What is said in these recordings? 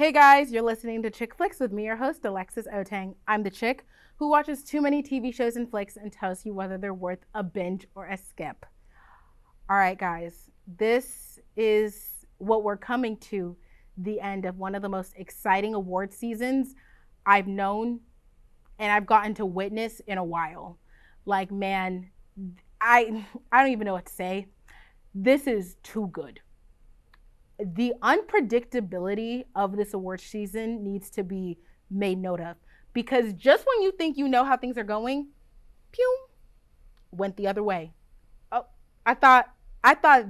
Hey guys, you're listening to ChickFlicks with me, your host, alexisoteng. I'm the chick who watches too many TV shows and flicks and tells you whether they're worth a binge or a skip. All right, guys, this is what we're coming to, the end of one of the most exciting award seasons I've known and I've gotten to witness in a while. Like, man, I don't even know what to say. This is too good. The unpredictability of this award season needs to be made note of, because just when you think you know how things are going, pew, went the other way. Oh, I thought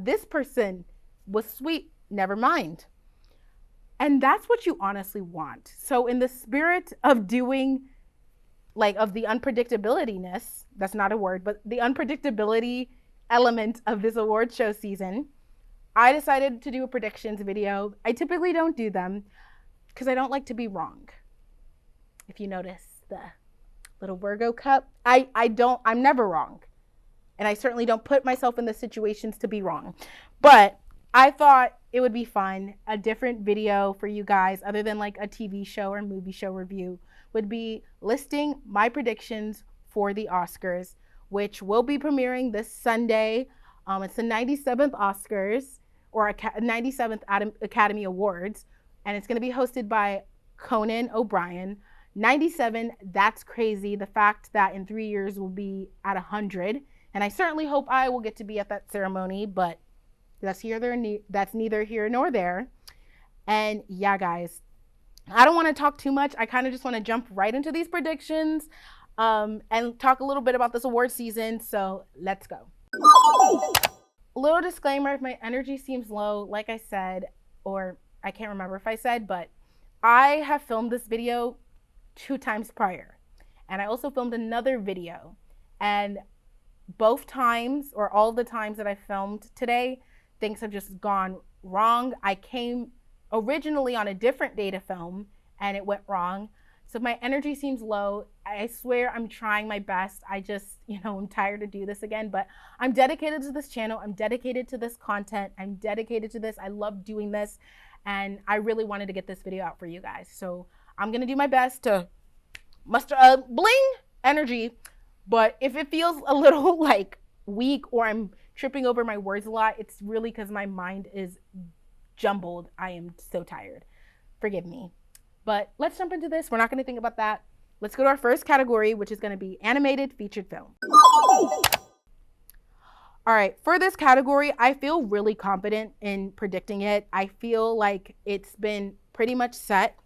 this person was sweet. Never mind. And that's what you honestly want. So in the spirit of doing, like, of the unpredictability-ness, that's not a word, but the unpredictability element of this award show season, I decided to do a predictions video. I typically don't do them because I don't like to be wrong. If you notice the little Virgo cup, I'm never wrong. And I certainly don't put myself in the situations to be wrong. But I thought it would be fun. A different video for you guys, other than like a TV show or movie show review, would be listing my predictions for the Oscars, which will be premiering this Sunday. It's the 97th Oscars, or 97th Academy Awards, and it's going to be hosted by Conan O'Brien. 97, that's crazy. The fact that in 3 years we'll be at 100, and I certainly hope I will get to be at that ceremony, but that's neither here nor there. And yeah, guys, I don't want to talk too much. I kind of just want to jump right into these predictions and talk a little bit about this award season, so let's go. Little disclaimer, if my energy seems low, like I said, or I can't remember if I said, but I have filmed this video 2 times prior. And I also filmed another video. And both times, or all the times that I filmed today, things have just gone wrong. I came originally on a different day to film, and it went wrong. So my energy seems low. I swear I'm trying my best. I just, I'm tired to do this again, but I'm dedicated to this channel. I'm dedicated to this content. I'm dedicated to this. I love doing this, and I really wanted to get this video out for you guys. So I'm gonna do my best to muster a bling energy, but if it feels a little like weak or I'm tripping over my words a lot, it's really because my mind is jumbled. I am so tired. Forgive me. But let's jump into this. We're not going to think about that. Let's go to our first category, which is going to be animated featured film. All right, for this category, I feel really confident in predicting it. I feel like it's been pretty much set.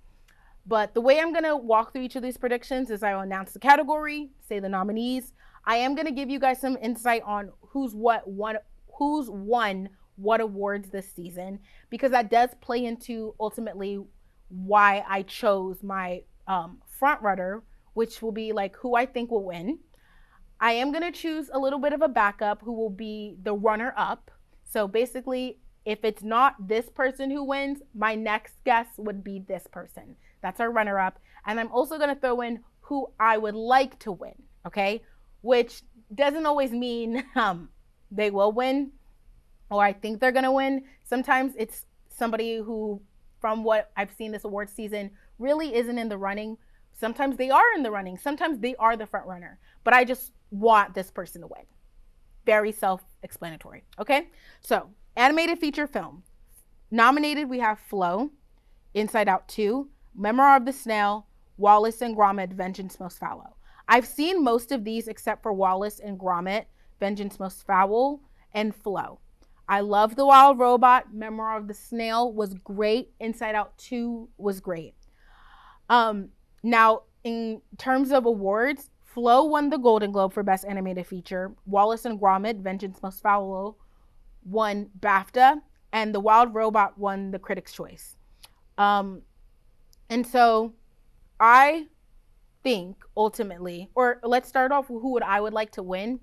But the way I'm going to walk through each of these predictions is I will announce the category, say the nominees. I am going to give you guys some insight on who's won what awards this season, because that does play into ultimately why I chose my front runner, which will be like who I think will win. I am going to choose a little bit of a backup who will be the runner up. So basically, if it's not this person who wins, my next guess would be this person. That's our runner up. And I'm also going to throw in who I would like to win, okay? Which doesn't always mean they will win or I think they're going to win. Sometimes it's somebody who, from what I've seen this award season, really isn't in the running. Sometimes they are in the running. Sometimes they are the front runner. But I just want this person to win. Very self-explanatory. Okay? So, animated feature film. Nominated, we have Flow, Inside Out 2, Memoir of the Snail, Wallace and Gromit, Vengeance Most Foul. I've seen most of these except for Wallace and Gromit, Vengeance Most Foul, and Flow. I love The Wild Robot. Memoir of the Snail was great. Inside Out 2 was great. Now, in terms of awards, Flow won the Golden Globe for Best Animated Feature. Wallace and Gromit, Vengeance Most Foul, won BAFTA. And The Wild Robot won the Critics' Choice. And so I think ultimately, or let's start off with who I would like to win.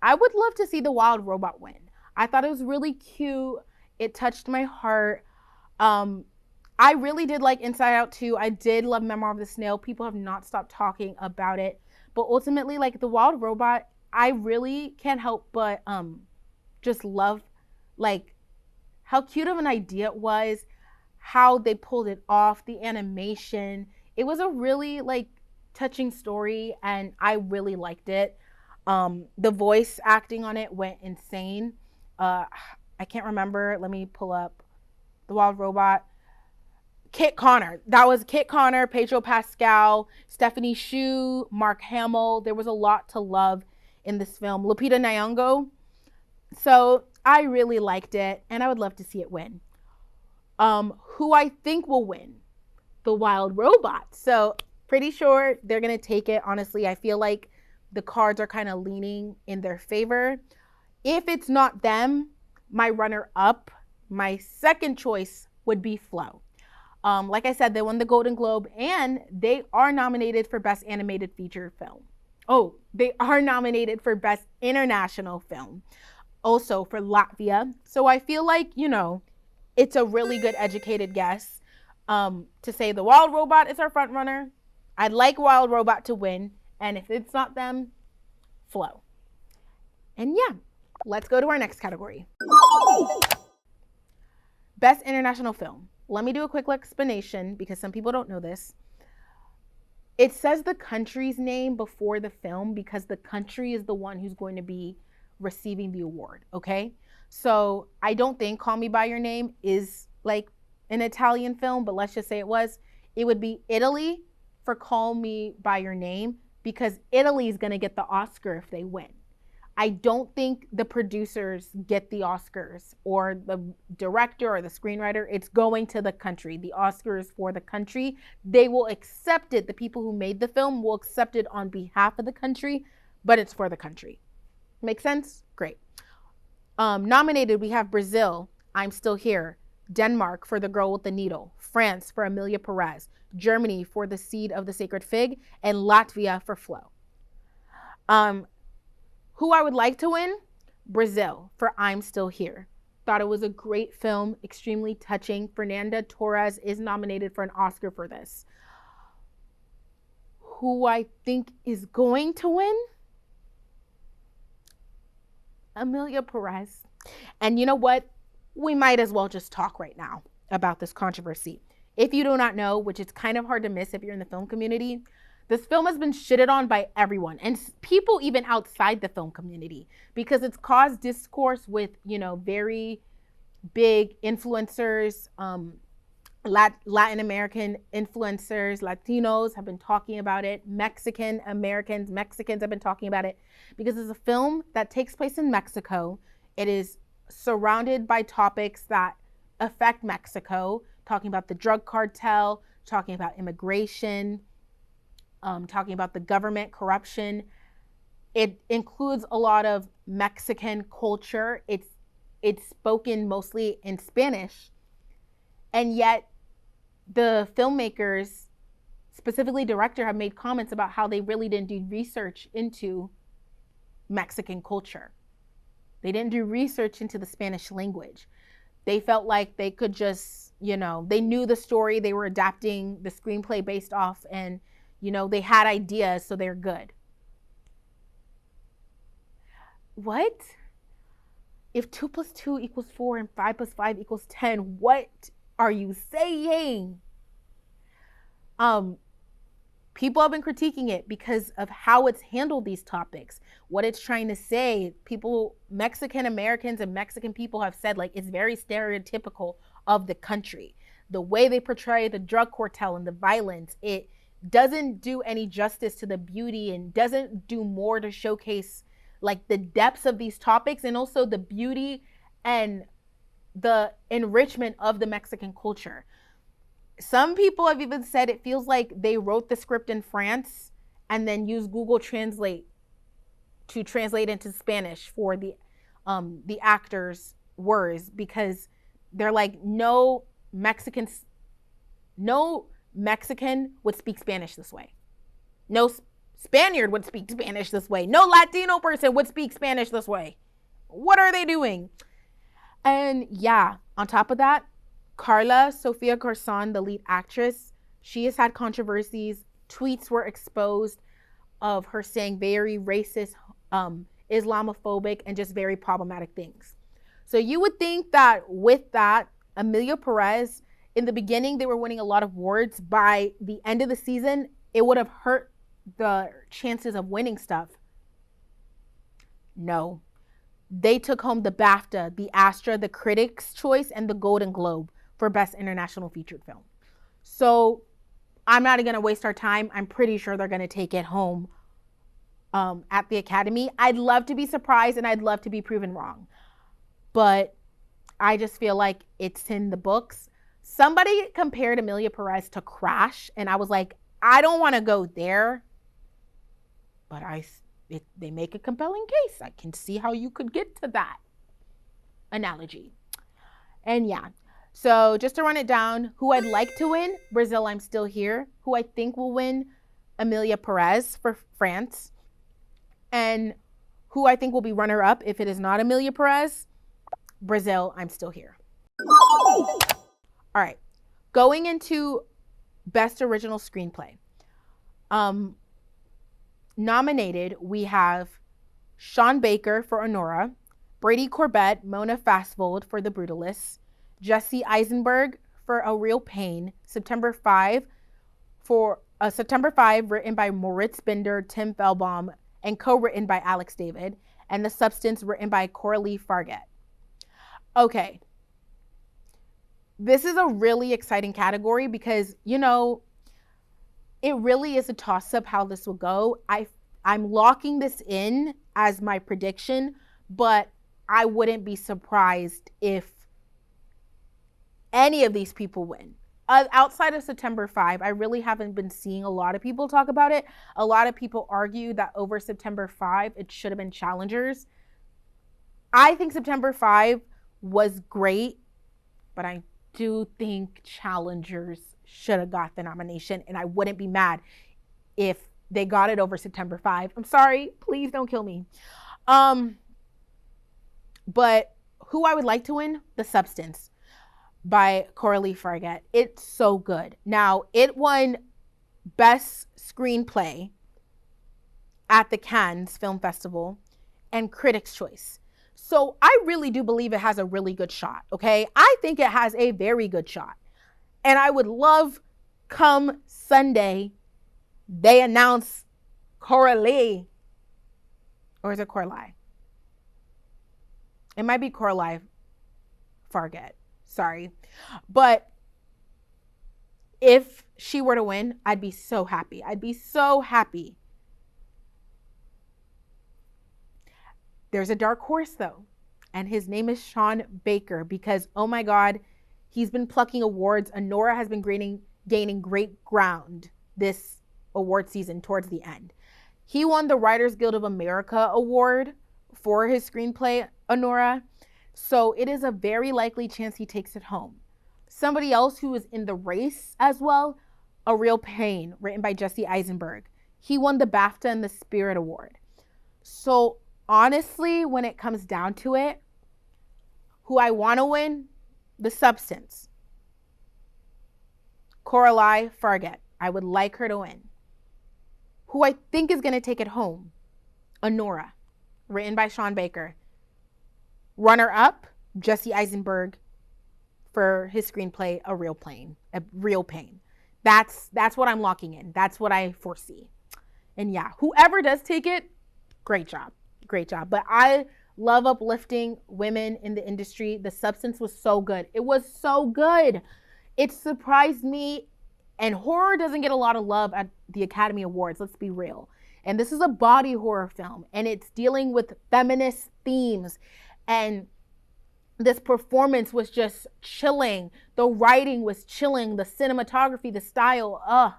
I would love to see The Wild Robot win. I thought it was really cute. It touched my heart. I really did like Inside Out 2. I did love Memoir of the Snail. People have not stopped talking about it. But ultimately, like, The Wild Robot, I really can't help but just love, like, how cute of an idea it was, how they pulled it off, the animation. It was a really like touching story, and I really liked it. The voice acting on it went insane. I can't remember. Let me pull up the Wild Robot. Kit Connor. That was Kit Connor, Pedro Pascal, Stephanie Hsu, Mark Hamill. There was a lot to love in this film. Lupita Nyong'o. So I really liked it, and I would love to see it win. Who I think will win? The Wild Robot. So pretty sure they're going to take it. Honestly, I feel like the cards are kind of leaning in their favor. If it's not them, my runner-up, my second choice would be Flo. Like I said, they won the Golden Globe, and they are nominated for Best Animated Feature Film. Oh, they are nominated for Best International Film, also for Latvia. So I feel like, you know, it's a really good educated guess to say the Wild Robot is our front runner. I'd like Wild Robot to win, and if it's not them, Flo. And yeah, let's go to our next category. Best International Film. Let me do a quick explanation because some people don't know this. It says the country's name before the film because the country is the one who's going to be receiving the award, okay? So I don't think Call Me By Your Name is like an Italian film, but let's just say it was. It would be Italy for Call Me By Your Name because Italy is going to get the Oscar if they win. I don't think the producers get the Oscars or the director or the screenwriter. It's going to the country. The Oscars for the country. They will accept it. The people who made the film will accept it on behalf of the country, but it's for the country. Make sense? Great. Nominated, we have Brazil, I'm Still Here, Denmark for The Girl with the Needle, France for Emilia Perez, Germany for The Seed of the Sacred Fig, and Latvia for Flo. Who I would like to win? Brazil for I'm Still Here. Thought it was a great film, extremely touching. Fernanda Torres is nominated for an Oscar for this. Who I think is going to win? Emilia Perez. And you know what? We might as well just talk right now about this controversy. If you do not know, which it's kind of hard to miss if you're in the film community, this film has been shitted on by everyone and people even outside the film community because it's caused discourse with, you know, very big influencers, Latin American influencers, Latinos have been talking about it. Mexicans have been talking about it because it's a film that takes place in Mexico. It is surrounded by topics that affect Mexico, talking about the drug cartel, talking about immigration, talking about the government corruption. It includes a lot of Mexican culture. It's spoken mostly in Spanish. And yet the filmmakers, specifically director, have made comments about how they really didn't do research into Mexican culture. They didn't do research into the Spanish language. They felt like they could just, you know, they knew the story, they were adapting the screenplay based off, and you know, they had ideas, so they're good. What? If 2 + 2 = 4 and 5 + 5 = 10, what are you saying? People have been critiquing it because of how it's handled these topics, what it's trying to say. People, Mexican Americans and Mexican people have said like it's very stereotypical of the country. The way they portray the drug cartel and the violence, it doesn't do any justice to the beauty and doesn't do more to showcase like the depths of these topics and also the beauty and the enrichment of the Mexican culture. Some people have even said it feels like they wrote the script in France and then used Google Translate to translate into Spanish for the actors' words because they're like, no Mexican would speak Spanish this way. No Spaniard would speak Spanish this way. No Latino person would speak Spanish this way. What are they doing? And yeah, on top of that, Carla Sofia Garzon, the lead actress, she has had controversies. Tweets were exposed of her saying very racist, Islamophobic, and just very problematic things. So you would think that with that, Emilia Perez in the beginning they were winning a lot of awards. By the end of the season, it would have hurt the chances of winning stuff. No. They took home the BAFTA, the Astra, the Critics' Choice, and the Golden Globe for Best International Featured Film. So I'm not going to waste our time. I'm pretty sure they're going to take it home at the Academy. I'd love to be surprised and I'd love to be proven wrong. But I just feel like it's in the books. Somebody compared Emilia Perez to Crash, and I was like, I don't want to go there. But they make a compelling case. I can see how you could get to that analogy. And yeah, so just to run it down, who I'd like to win, Brazil, I'm Still Here. Who I think will win, Emilia Perez for France. And who I think will be runner-up if it is not Emilia Perez, Brazil, I'm Still Here. All right, going into Best Original Screenplay. Nominated, we have Sean Baker for Anora, Brady Corbett, Mona Fastvold for The Brutalists, Jesse Eisenberg for A Real Pain, September 5, written by Moritz Binder, Tim Fellbaum, and co-written by Alex David, and The Substance, written by Coralie Farget. Okay, this is a really exciting category because, you know, it really is a toss-up how this will go. I'm locking this in as my prediction, but I wouldn't be surprised if any of these people win. Outside of September 5, I really haven't been seeing a lot of people talk about it. A lot of people argue that over September 5, it should have been Challengers. I think September 5 was great, but I do think Challengers should have got the nomination, and I wouldn't be mad if they got it over September 5. I'm sorry, please don't kill me. But who I would like to win, The Substance by Coralie Farget. It's so good. Now, it won Best Screenplay at the Cannes Film Festival and Critics' Choice. So I really do believe it has a really good shot, okay? I think it has a very good shot. And I would love, come Sunday, they announce Coralie. Or is it Coralie? It might be Coralie Farget. Sorry. But if she were to win, I'd be so happy. I'd be so happy. There's a dark horse, though. And his name is Sean Baker because, oh my God, he's been plucking awards. Anora has been gaining great ground this award season towards the end. He won the Writers Guild of America award for his screenplay, Anora. So it is a very likely chance he takes it home. Somebody else who is in the race as well, A Real Pain, written by Jesse Eisenberg. He won the BAFTA and the Spirit Award. So honestly, when it comes down to it, who I want to win, The Substance. Coralie Farget. I would like her to win. Who I think is going to take it home, Anora, written by Sean Baker. Runner-up, Jesse Eisenberg for his screenplay, A Real Pain. That's what I'm locking in. That's what I foresee. And yeah, whoever does take it, great job. Great job. But I love uplifting women in the industry. The Substance was so good. It was so good. It surprised me. And horror doesn't get a lot of love at the Academy Awards, let's be real. And this is a body horror film, and it's dealing with feminist themes. And this performance was just chilling. The writing was chilling. The cinematography, the style,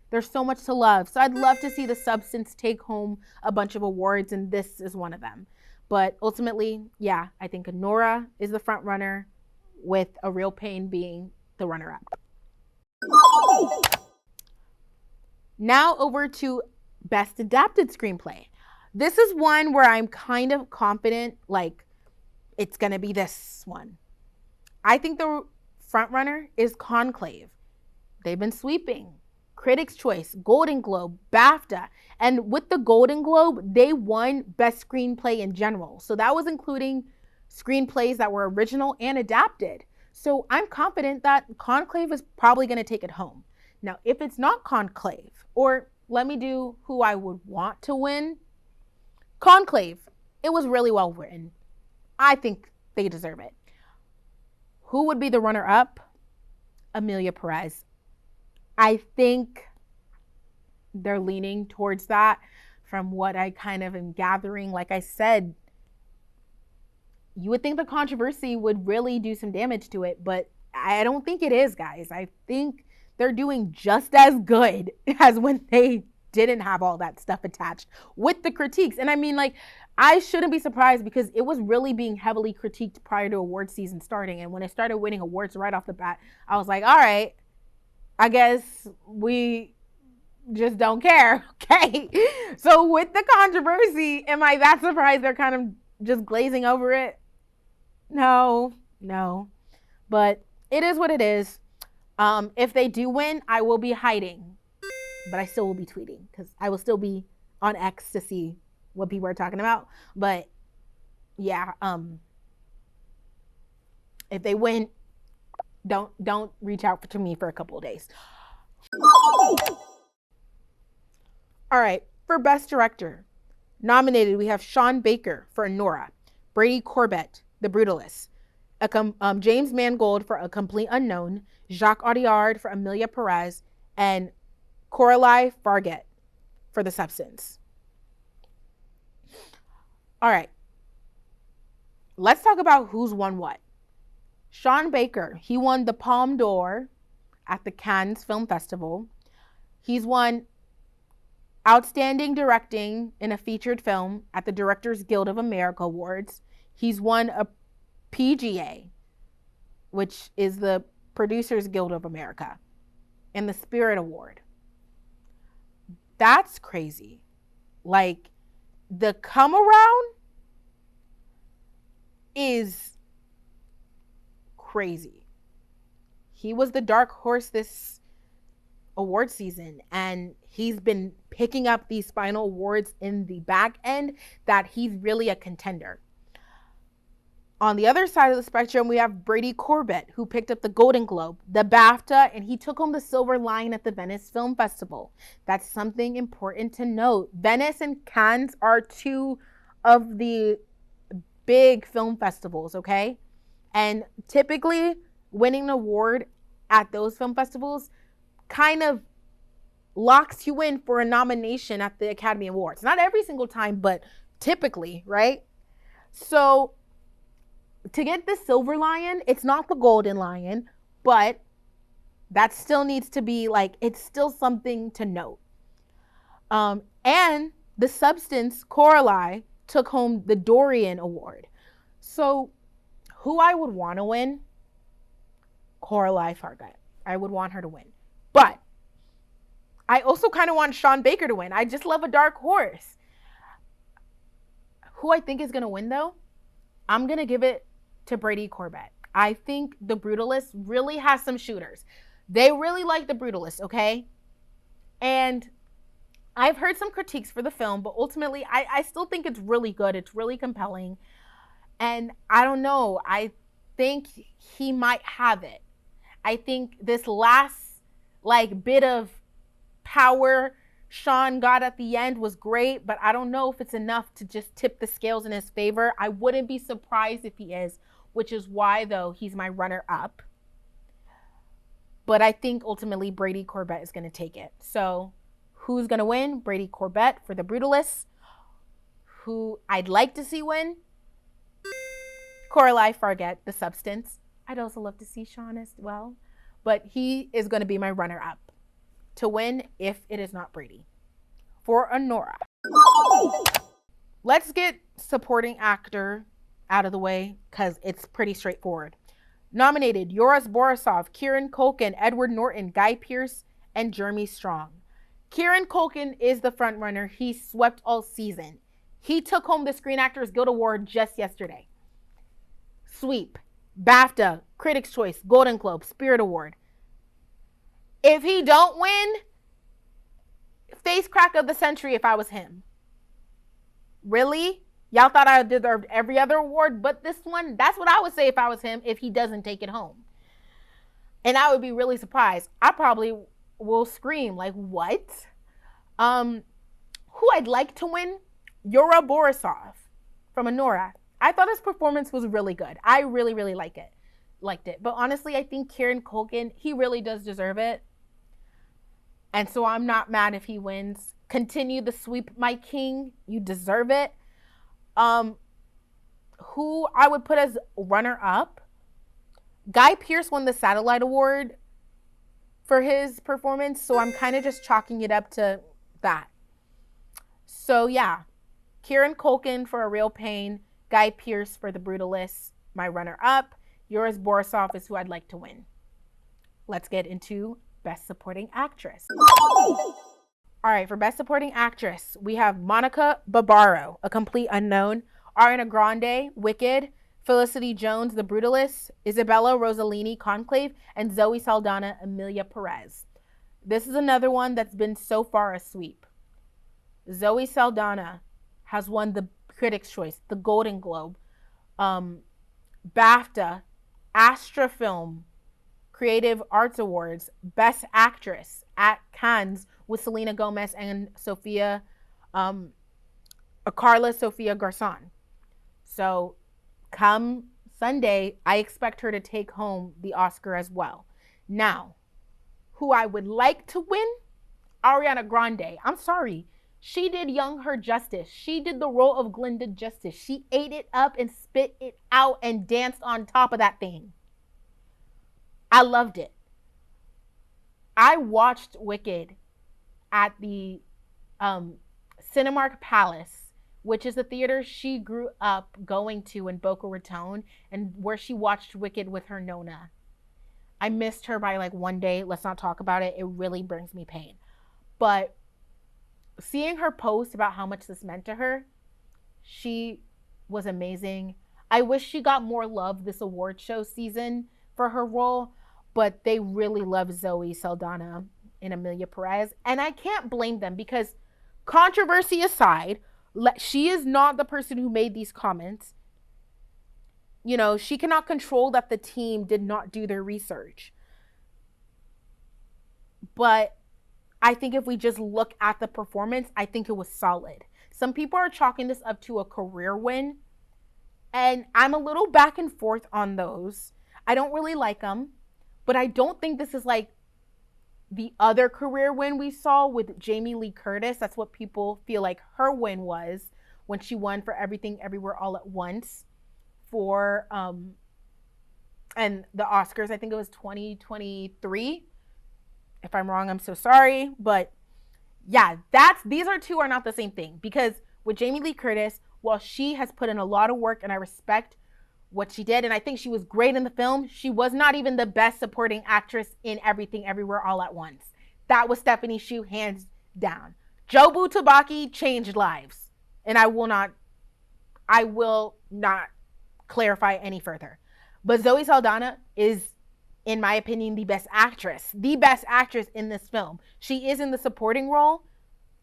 there's so much to love. So I'd love to see The Substance take home a bunch of awards, and this is one of them. But ultimately, yeah, I think Anora is the front runner, with A Real Pain being the runner-up. Now over to Best Adapted Screenplay. This is one where I'm kind of confident, like, it's gonna be this one. I think the front runner is Conclave. They've been sweeping. Critics' Choice, Golden Globe, BAFTA, and with the Golden Globe, they won Best Screenplay in general. So that was including screenplays that were original and adapted. So I'm confident that Conclave is probably going to take it home. Now, if it's not Conclave, or let me do who I would want to win, Conclave. It was really well written. I think they deserve it. Who would be the runner-up? Emilia Perez. I think they're leaning towards that from what I kind of am gathering. Like I said, you would think the controversy would really do some damage to it, but I don't think it is, guys. I think they're doing just as good as when they didn't have all that stuff attached with the critiques. And I mean, like, I shouldn't be surprised because it was really being heavily critiqued prior to award season starting. And when it started winning awards right off the bat, I was like, all right, I guess we just don't care. Okay. So with the controversy, am I that surprised they're kind of just glazing over it? No. But it is what it is. If they do win, I will be hiding, but I still will be tweeting because I will still be on X to see what people are talking about. But yeah, if they win, don't reach out to me for a couple of days. All right, for Best Director, nominated we have Sean Baker for Anora, Brady Corbett, The Brutalist, James Mangold for A Complete Unknown, Jacques Audiard for Emilia Perez, and Coralie Farget for The Substance. All right, let's talk about who's won what. Sean Baker, he won the Palme d'Or at the Cannes Film Festival. He's won Outstanding Directing in a Featured Film at the Directors Guild of America Awards. He's won a PGA, which is the Producers Guild of America, and the Spirit Award. That's crazy. Like, the come around is crazy. He was the dark horse this award season, and he's been picking up these final awards in the back end that he's really a contender. On the other side of the spectrum, we have Brady Corbett, who picked up the Golden Globe, the BAFTA, and he took home the Silver Lion at the Venice Film Festival. That's something important to note. Venice and Cannes are two of the big film festivals, okay? And typically, winning an award at those film festivals kind of locks you in for a nomination at the Academy Awards. Not every single time, but typically, right? So to get the Silver Lion, it's not the Golden Lion, but that still needs to be like, it's still something to note. And The Substance, Coralie, took home the Dorian Award. So who I would want to win? Coralie Farget. I would want her to win. But I also kind of want Sean Baker to win. I just love a dark horse. Who I think is going to win, though, I'm going to give it to Brady Corbett. I think The Brutalist really has some shooters. They really like The Brutalist, okay? And I've heard some critiques for the film, but ultimately, I still think it's really good. It's really compelling. And I don't know. I think he might have it. I think this last, bit of power Sean got at the end was great, but I don't know if it's enough to just tip the scales in his favor. I wouldn't be surprised if he is, which is why, though, he's my runner-up. But I think ultimately Brady Corbett is going to take it. So who's going to win? Brady Corbett for The Brutalist. Who I'd like to see win? Coralie Farget, The Substance. I'd also love to see Sean as well. But he is going to be my runner-up to win if it is not Brady. For Anora. Let's get supporting actor out of the way because it's pretty straightforward. Nominated Yoris Borisov, Kieren Culkin, Edward Norton, Guy Pearce, and Jeremy Strong. Kieran Culkin is the front runner. He swept all season. He took home the Screen Actors Guild Award just yesterday. Sweep, BAFTA, Critics' Choice, Golden Globe, Spirit Award. If he don't win, face crack of the century if I was him. Really? Y'all thought I deserved every other award but this one? That's what I would say if I was him if he doesn't take it home. And I would be really surprised. I probably will scream like, what? Who I'd like to win? Yura Borisov from Anora. I thought his performance was really good. I really, really liked it. But honestly, I think Kieren Culkin, he really does deserve it. And so I'm not mad if he wins. Continue the sweep, my king. You deserve it. Who I would put as runner-up? Guy Pearce won the Satellite Award for his performance, so I'm kind of just chalking it up to that. So yeah, Kieren Culkin for A Real Pain, Guy Pearce for The Brutalist, my runner-up. Yura Borisov is who I'd like to win. Let's get into Best Supporting Actress. All right, for Best Supporting Actress, we have Monica Barbaro, A Complete Unknown, Ariana Grande, Wicked, Felicity Jones, The Brutalist, Isabella Rossellini, Conclave, and Zoe Saldana, Emilia, Perez. This is another one that's been so far a sweep. Zoe Saldana has won the Critics' Choice, the Golden Globe, BAFTA, Astra Film, Creative Arts Awards, Best Actress at Cannes with Selena Gomez and Carla Sofia Garson. So come Sunday, I expect her to take home the Oscar as well. Now, who I would like to win? Ariana Grande. I'm sorry. She did Young Her justice. She did the role of Glinda justice. She ate it up and spit it out and danced on top of that thing. I loved it. I watched Wicked at the Cinemark Palace, which is a theater she grew up going to in Boca Raton, and where she watched Wicked with her Nona. I missed her by like one day. Let's not talk about it. It really brings me pain. But seeing her post about how much this meant to her, she was amazing. I wish she got more love this award show season for her role, but they really love Zoe Saldana and Emilia Perez. And I can't blame them because, controversy aside, she is not the person who made these comments. You know, she cannot control that the team did not do their research. But I think if we just look at the performance, I think it was solid. Some people are chalking this up to a career win, and I'm a little back and forth on those. I don't really like them, but I don't think this is like the other career win we saw with Jamie Lee Curtis. That's what people feel like her win was when she won for Everything Everywhere All at Once for and the Oscars. I think it was 2023. If I'm wrong, I'm so sorry. But yeah, these two are not the same thing, because with Jamie Lee Curtis, while she has put in a lot of work and I respect what she did, and I think she was great in the film, she was not even the best supporting actress in Everything Everywhere All at Once. That was Stephanie Hsu, hands down. Jobu Tobaki changed lives, and I will not clarify any further. But Zoe Saldana is, in my opinion, the best actress in this film. She is in the supporting role,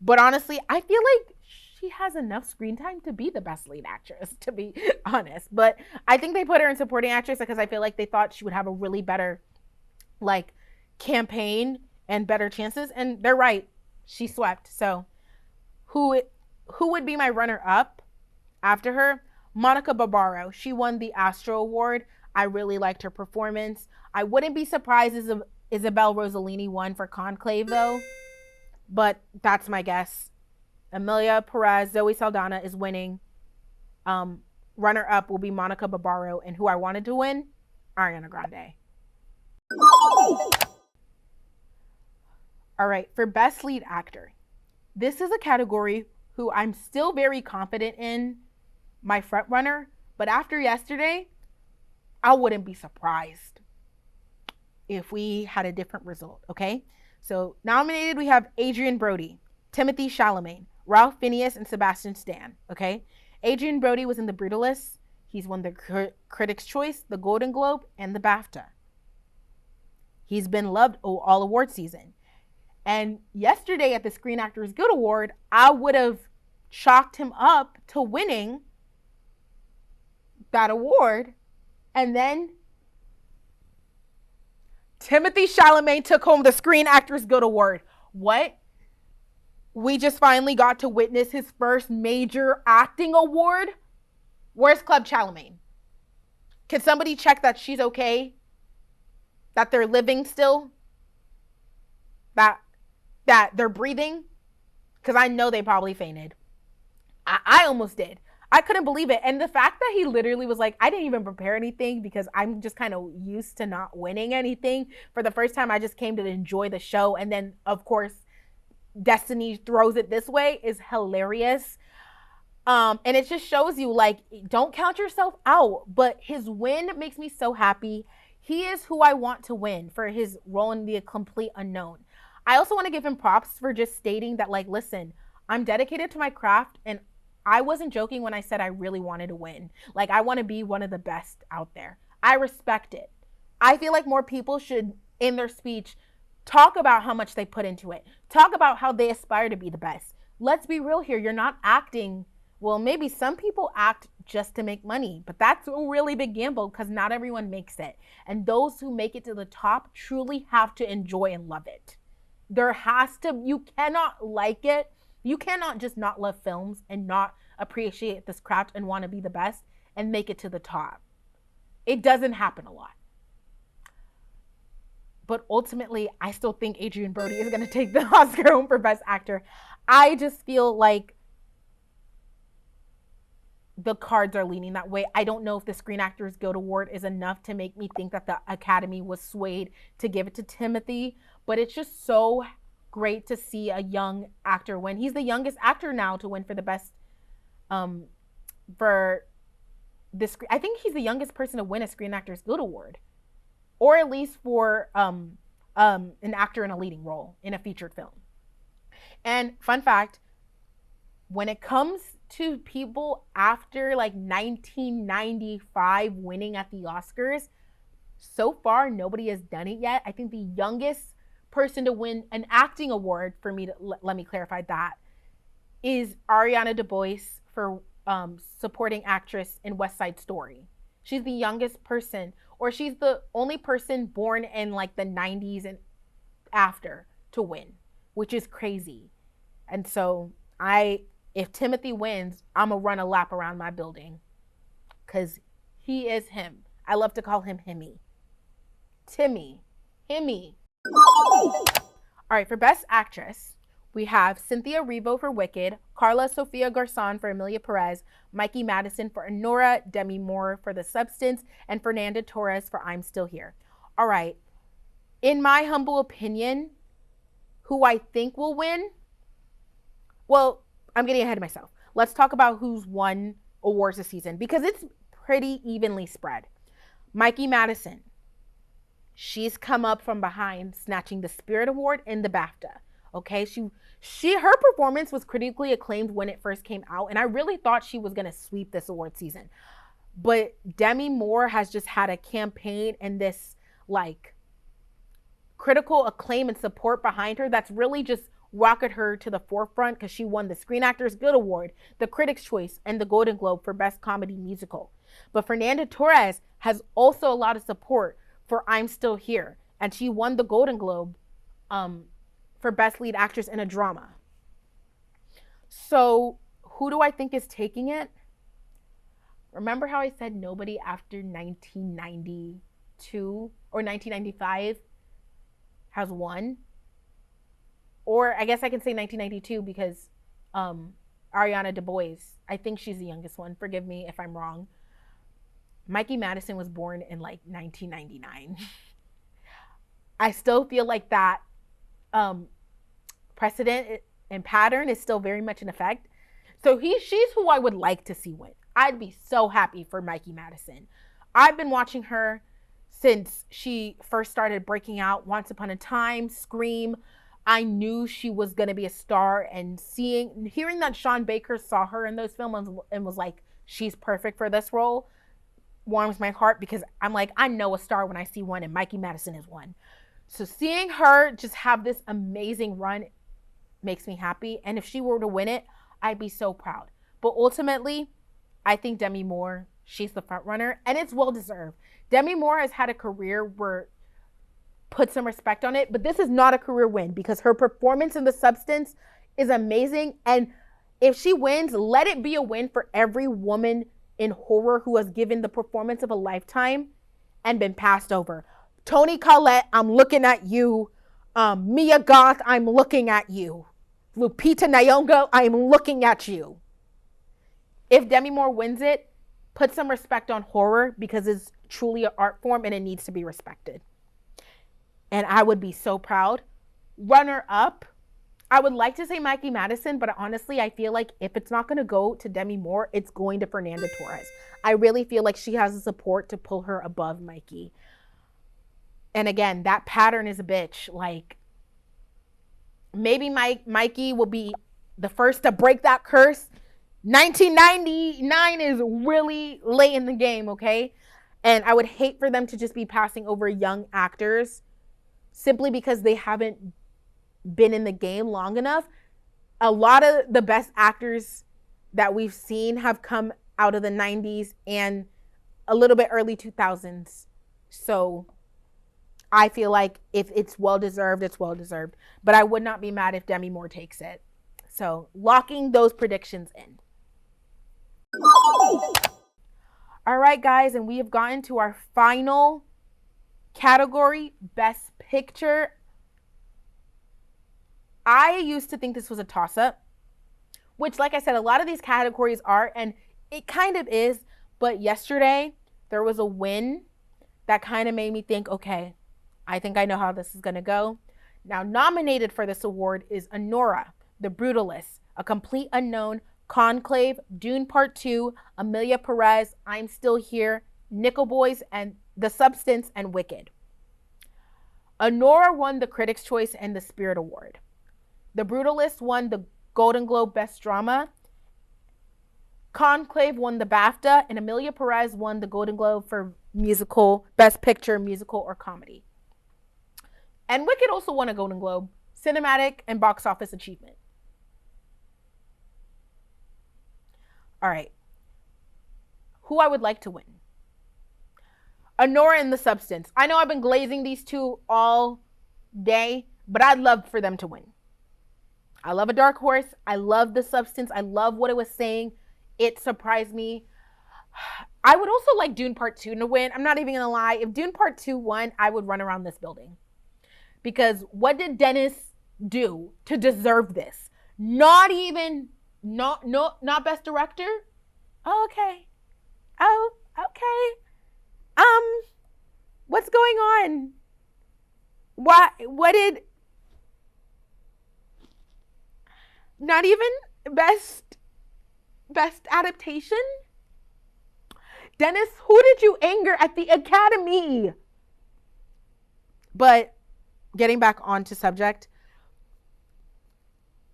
but honestly, I feel like she has enough screen time to be the best lead actress, to be honest. But I think they put her in supporting actress because I feel like they thought she would have a really better like campaign and better chances, and they're right. She swept. So who would be my runner up after her? Monica Barbaro. She won the Astro Award. I really liked her performance. I wouldn't be surprised if Isabella Rossellini won for Conclave, though. But that's my guess. Emilia Perez, Zoe Saldana is winning. Runner-up will be Monica Barbaro. And who I wanted to win? Ariana Grande. All right, for Best Lead Actor. This is a category who I'm still very confident in, my front runner. But after yesterday, I wouldn't be surprised if we had a different result, okay? So nominated, we have Adrien Brody, Timothée Chalamet, Ralph Fiennes, and Sebastian Stan, okay? Adrien Brody was in The Brutalist. He's won the Critics' Choice, the Golden Globe, and the BAFTA. He's been loved all award season. And yesterday at the Screen Actors Guild Award, I would have chalked him up to winning that award. And then Timothée Chalamet took home the Screen Actors Guild Award. What? We just finally got to witness his first major acting award? Where's Club Chalamet? Can somebody check that she's okay? That they're living still? That they're breathing? Because I know they probably fainted. I almost did. I couldn't believe it. And the fact that he literally was like, I didn't even prepare anything because I'm just kind of used to not winning anything. For the first time, I just came to enjoy the show. And then, of course, Destiny throws it this way is hilarious. And it just shows you, like, don't count yourself out. But his win makes me so happy. He is who I want to win for his role in The Complete Unknown. I also want to give him props for just stating that, like, listen, I'm dedicated to my craft, and I wasn't joking when I said I really wanted to win. Like, I want to be one of the best out there. I respect it. I feel like more people should, in their speech, talk about how much they put into it. Talk about how they aspire to be the best. Let's be real here. You're not acting. Well, maybe some people act just to make money, but that's a really big gamble because not everyone makes it. And those who make it to the top truly have to enjoy and love it. There has to, you cannot like it. You cannot just not love films and not appreciate this craft and want to be the best and make it to the top. It doesn't happen a lot. But ultimately, I still think Adrien Brody is going to take the Oscar home for Best Actor. I just feel like the cards are leaning that way. I don't know if the Screen Actors Guild Award is enough to make me think that the Academy was swayed to give it to Timothée, but it's just so great to see a young actor win. He's the youngest actor now to win for the best for this. I think he's the youngest person to win a Screen Actors Guild Award, or at least for an actor in a leading role in a featured film. And fun fact, when it comes to people after like 1995 winning at the Oscars, so far nobody has done it yet. I think the youngest person to win an acting award, for me to let me clarify that, is Ariana DeBose for supporting actress in West Side Story. She's the youngest person, or she's the only person born in like the 90s and after to win, which is crazy. And so if Timothée wins, I'm gonna run a lap around my building because he is him. I love to call him Himmy. Himmy. All right, for Best Actress, we have Cynthia Erivo for Wicked, Carla Sofia Garcon for Emilia Perez, Mikey Madison for Anora, Demi Moore for The Substance, and Fernanda Torres for I'm Still Here. All right, in my humble opinion, who I think will win, well, I'm getting ahead of myself. Let's talk about who's won awards this season because it's pretty evenly spread. Mikey Madison. She's come up from behind, snatching the Spirit Award and the BAFTA. Okay, her performance was critically acclaimed when it first came out, and I really thought she was gonna sweep this award season. But Demi Moore has just had a campaign and this like critical acclaim and support behind her that's really just rocketed her to the forefront because she won the Screen Actors Guild Award, the Critics' Choice, and the Golden Globe for Best Comedy Musical. But Fernanda Torres has also a lot of support for I'm Still Here, and she won the Golden Globe for Best Lead Actress in a Drama. So who do I think is taking it? Remember how I said nobody after 1992 or 1995 has won? Or I guess I can say 1992 because Ariana DeBose, I think she's the youngest one. Forgive me if I'm wrong. Mikey Madison was born in like 1999. I still feel like that precedent and pattern is still very much in effect. So she's who I would like to see win. I'd be so happy for Mikey Madison. I've been watching her since she first started breaking out. Once Upon a Time, Scream. I knew she was going to be a star, and hearing that Sean Baker saw her in those films and was like, she's perfect for this role, warms my heart because I'm like, I know a star when I see one, and Mikey Madison is one. So seeing her just have this amazing run makes me happy. And if she were to win it, I'd be so proud. But ultimately, I think Demi Moore, she's the front runner, and it's well deserved. Demi Moore has had a career where put some respect on it. But this is not a career win because her performance in The Substance is amazing. And if she wins, let it be a win for every woman in horror who has given the performance of a lifetime and been passed over. Toni Collette, I'm looking at you. Mia Goth, I'm looking at you. Lupita Nyong'o, I'm looking at you. If Demi Moore wins it, put some respect on horror because it's truly an art form and it needs to be respected. And I would be so proud. Runner up, I would like to say Mikey Madison, but honestly, I feel like if it's not going to go to Demi Moore, it's going to Fernanda Torres. I really feel like she has the support to pull her above Mikey. And again, that pattern is a bitch. Like, maybe Mikey will be the first to break that curse. 1999 is really late in the game, okay? And I would hate for them to just be passing over young actors simply because they haven't been in the game long enough. A lot of the best actors that we've seen have come out of the 90s and a little bit early 2000s. So I feel like if it's well-deserved, it's well-deserved. But I would not be mad if Demi Moore takes it. So locking those predictions in. All right, guys, and we have gotten to our final category, Best Picture. I used to think this was a toss-up, which, like I said, a lot of these categories are, and it kind of is, but yesterday there was a win that kind of made me think, okay, I think I know how this is going to go. Now, nominated for this award is Anora, The Brutalist, A Complete Unknown, Conclave, Dune Part 2, Emilia, Perez, I'm Still Here, Nickel Boys, and The Substance, and Wicked. Anora won the Critics' Choice and the Spirit Award. The Brutalist won the Golden Globe Best Drama. Conclave won the BAFTA, and Emilia Perez won the Golden Globe for musical, Best Picture, musical, or comedy. And Wicked also won a Golden Globe, cinematic, and box office achievement. All right. Who I would like to win? Anora and The Substance. I know I've been glazing these two all day, but I'd love for them to win. I love A Dark Horse. I love The Substance. I love what it was saying. It surprised me. I would also like Dune Part 2 to win. I'm not even going to lie. If Dune Part 2 won, I would run around this building. Because what did Dennis do to deserve this? Not Best Director? Oh, okay. Oh, okay. What's going on? What did... Not even best adaptation? Dennis, who did you anger at the Academy? But getting back onto subject,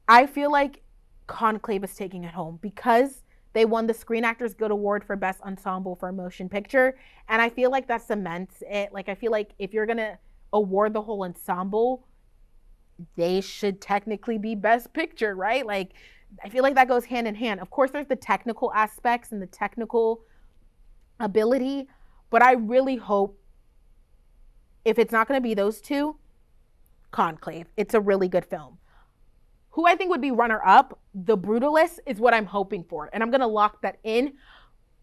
I feel like Conclave is taking it home because they won the Screen Actors Guild Award for Best Ensemble for a Motion Picture. And I feel like that cements it. Like, I feel like if you're going to award the whole ensemble, they should technically be Best Picture, right? Like, I feel like that goes hand in hand. Of course, there's the technical aspects and the technical ability, but I really hope if it's not going to be those two, Conclave. It's a really good film. Who I think would be runner-up, The Brutalist, is what I'm hoping for. And I'm going to lock that in.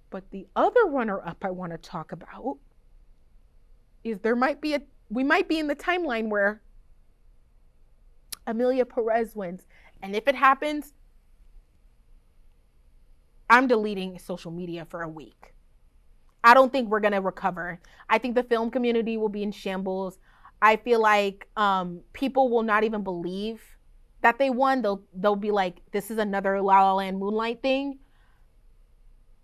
But the other runner-up I want to talk about is we might be in the timeline where Emilia Perez wins. And if it happens, I'm deleting social media for a week. I don't think we're going to recover. I think the film community will be in shambles. I feel like people will not even believe that they won. They'll be like, this is another La La Land Moonlight thing.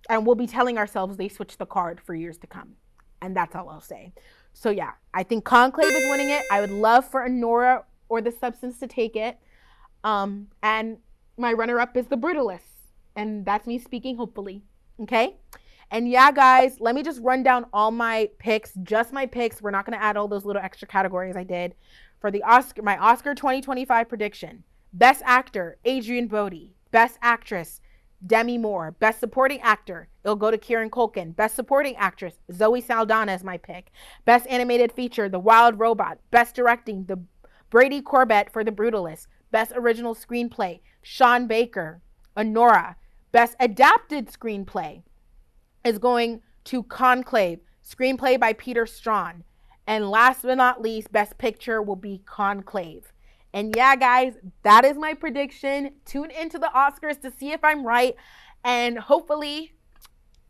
And we'll be telling ourselves they switched the card for years to come. And that's all I'll say. So yeah, I think Conclave is winning it. I would love for Anora or The Substance to take it. And my runner-up is The Brutalist. And that's me speaking hopefully. Okay? And yeah, guys, let me just run down all my picks, just my picks. We're not going to add all those little extra categories I did. For the Oscar, my Oscar 2025 prediction. Best Actor, Adrian Brody. Best Actress, Demi Moore. Best Supporting Actor, it'll go to Kieren Culkin. Best Supporting Actress, Zoe Saldana is my pick. Best Animated Feature, The Wild Robot. Best Directing, the Brady Corbett for The Brutalist. Best Original Screenplay, Sean Baker, Anora. Best Adapted Screenplay is going to Conclave, screenplay by Peter Strawn. And last but not least, Best Picture will be Conclave. And yeah, guys, that is my prediction. Tune into the Oscars to see if I'm right. And hopefully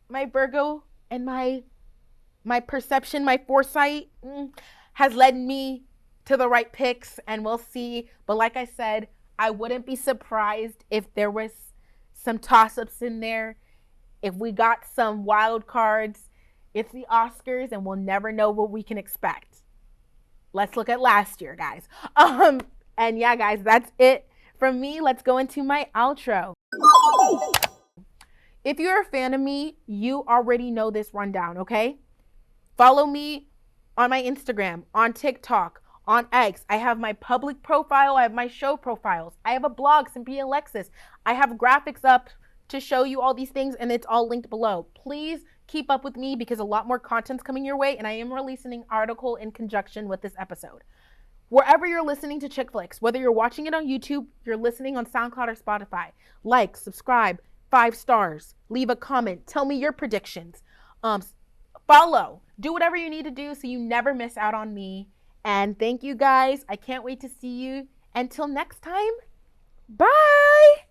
my Virgo and my perception, my foresight has led me to the right picks, and we'll see. But like I said, I wouldn't be surprised if there was some toss-ups in there. If we got some wild cards, it's the Oscars and we'll never know what we can expect. Let's look at last year, guys. And yeah, guys, that's it from me. Let's go into my outro. If you're a fan of me, you already know this rundown, okay? Follow me on my Instagram, on TikTok, on X. I have my public profile. I have my show profiles. I have a blog, Simpy Alexis. I have graphics up to show you all these things, and it's all linked below. Please keep up with me because a lot more content's coming your way, and I am releasing an article in conjunction with this episode. Wherever you're listening to ChickFlicks, whether you're watching it on YouTube, you're listening on SoundCloud or Spotify, like, subscribe, 5 stars, leave a comment, tell me your predictions, follow, do whatever you need to do so you never miss out on me. And thank you guys. I can't wait to see you. Until next time, bye.